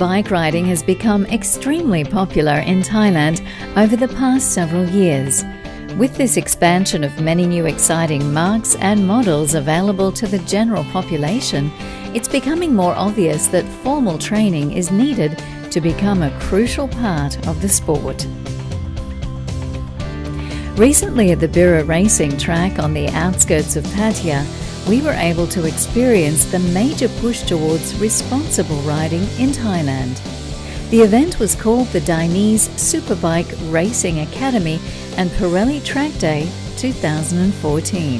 bike riding has become extremely popular in Thailand over the past several years. With this expansion of many new exciting marques and models available to the general population, it's becoming more obvious that formal training is needed to become a crucial part of the sport. Recently at the Bira Racing Track on the outskirts of Pattaya, we were able to experience the major push towards responsible riding in Thailand. The event was called the Dainese Superbike Racing Academy and Pirelli Track Day 2014.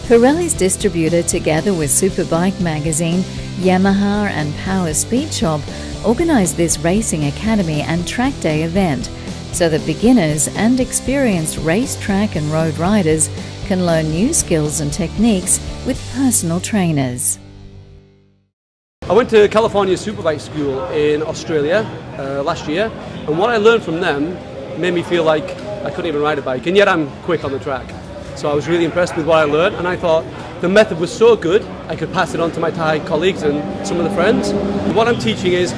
Pirelli's distributor, together with Superbike magazine, Yamaha and Power Speed Shop, organised this Racing Academy and Track Day event so that beginners and experienced racetrack and road riders can learn new skills and techniques with personal trainers. I went to California Superbike School in Australia last year, and what I learned from them made me feel like I couldn't even ride a bike, and yet I'm quick on the track. So I was really impressed with what I learned, and I thought the method was so good I could pass it on to my Thai colleagues and some of the friends. What I'm teaching is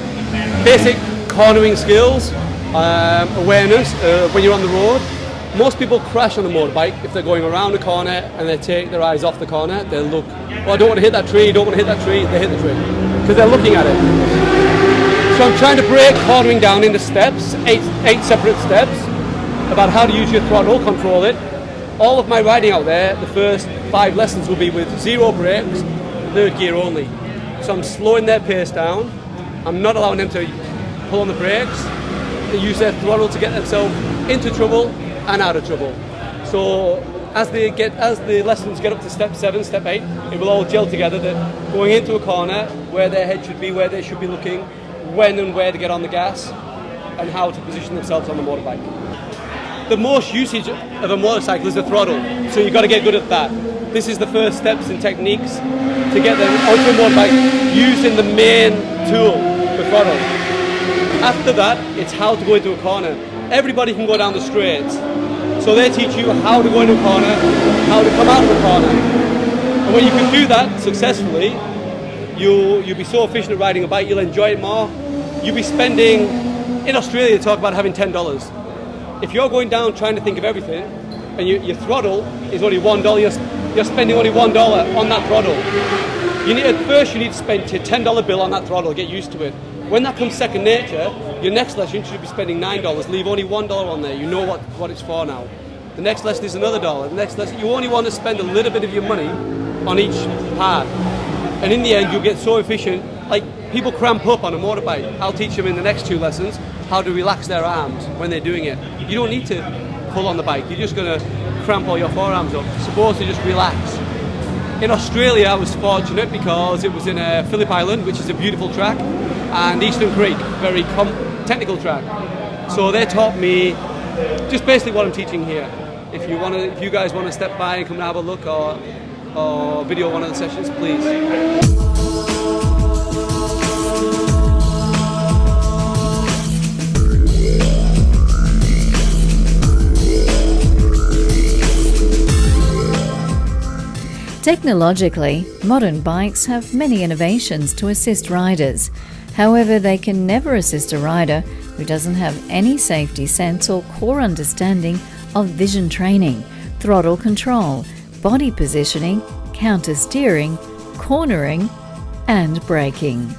basic cornering skills, awareness when you're on the road. Most people crash on a motorbike if they're going around a corner and they take their eyes off the corner. They'll look, oh, I don't want to hit that tree, don't want to hit that tree. They hit the tree because they're looking at it. So I'm trying to break cornering down into steps, eight separate steps, about how to use your throttle, control it. All of my riding out there, the first 5 lessons will be with 0 brakes, 3rd gear only. So I'm slowing their pace down. I'm not allowing them to pull on the brakes. They use their throttle to get themselves into trouble and out of trouble. So as the lessons get up to step 7, step 8, it will all gel together that going into a corner, where their head should be, where they should be looking, when and where to get on the gas, and how to position themselves on the motorbike. The most usage of a motorcycle is the throttle, so you've got to get good at that. This is the first steps and techniques to get them onto a motorbike using the main tool, the throttle. After that, it's how to go into a corner. Everybody can go down the straights, so they teach you how to go into a corner, how to come out of a corner. And when you can do that successfully, you'll be so efficient at riding a bike, you'll enjoy it more. You'll be spending, in Australia they talk about having $10. If you're going down trying to think of everything, and your throttle is only $1, you're spending only $1 on that throttle. At first you need to spend a $10 bill on that throttle, get used to it. When that comes second nature, your next lesson should be spending $9, leave only $1 on there. You know what it's for now. The next lesson is another $1. The next lesson, you only want to spend a little bit of your money on each part. And in the end, you'll get so efficient, like people cramp up on a motorbike. I'll teach them in the next 2 lessons how to relax their arms when they're doing it. You don't need to pull on the bike. You're just going to cramp all your forearms up. You're supposed to just relax. In Australia, I was fortunate because it was in Phillip Island, which is a beautiful track, and Eastern Creek, very technical track. So they taught me just basically what I'm teaching here. If you guys want to step by and come and have a look or video one of the sessions, please. Technologically, modern bikes have many innovations to assist riders. However, they can never assist a rider who doesn't have any safety sense or core understanding of vision training, throttle control, body positioning, counter-steering, cornering, and braking.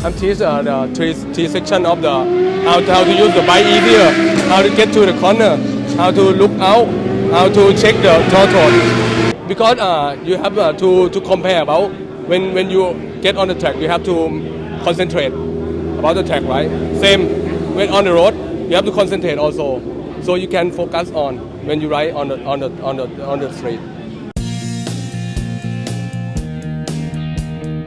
I'm teaching the three section of the how to use the bike easier, how to get to the corner, how to look out, how to check the throttle. Because you have to compare about when you get on the track, you have to concentrate about the track, right? Same when on the road, you have to concentrate also, so you can focus on when you ride on the street.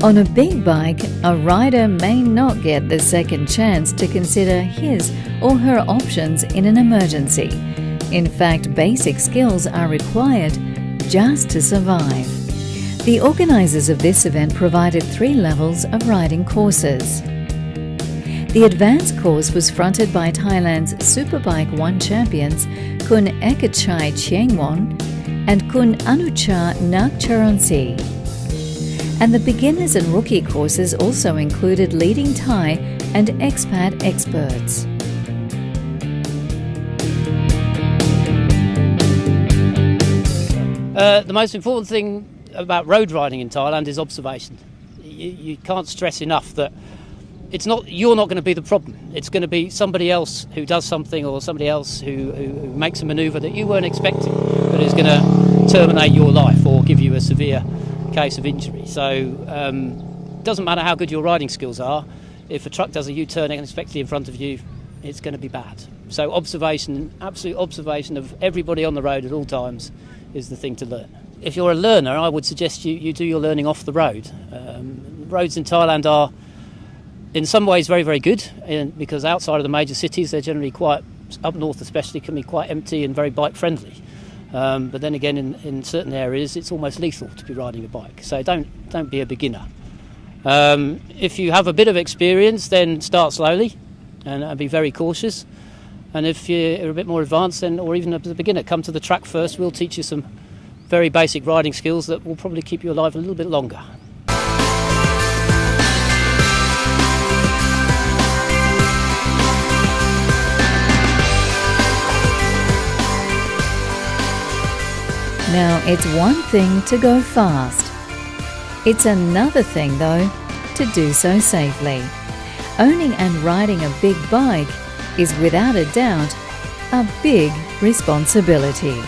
On a big bike, a rider may not get the second chance to consider his or her options in an emergency. In fact, basic skills are required just to survive. The organisers of this event provided 3 levels of riding courses. The advanced course was fronted by Thailand's Superbike 1 champions Kun Ekachai Chiengwon and Kun Anucha Nakcharansi. And the beginners and rookie courses also included leading Thai and expat experts. The most important thing about road riding in Thailand is observation. You can't stress enough that you're not going to be the problem. It's going to be somebody else who does something, or somebody else who makes a manoeuvre that you weren't expecting, but is going to terminate your life or give you a severe case of injury. So it doesn't matter how good your riding skills are. If a truck does a U-turn unexpectedly in front of you, it's going to be bad. So observation, absolute observation of everybody on the road at all times is the thing to learn. If you're a learner, I would suggest you do your learning off the road. Roads in Thailand are in some ways very, very good, because outside of the major cities they're generally quite, up north especially, can be quite empty and very bike friendly. But then again, in certain areas it's almost lethal to be riding a bike. So don't be a beginner. If you have a bit of experience, then start slowly and be very cautious. And if you're a bit more advanced, then, or even as a beginner, come to the track first. We'll teach you some very basic riding skills that will probably keep you alive a little bit longer. Now, it's one thing to go fast. It's another thing, though, to do so safely. Owning and riding a big bike is without a doubt a big responsibility.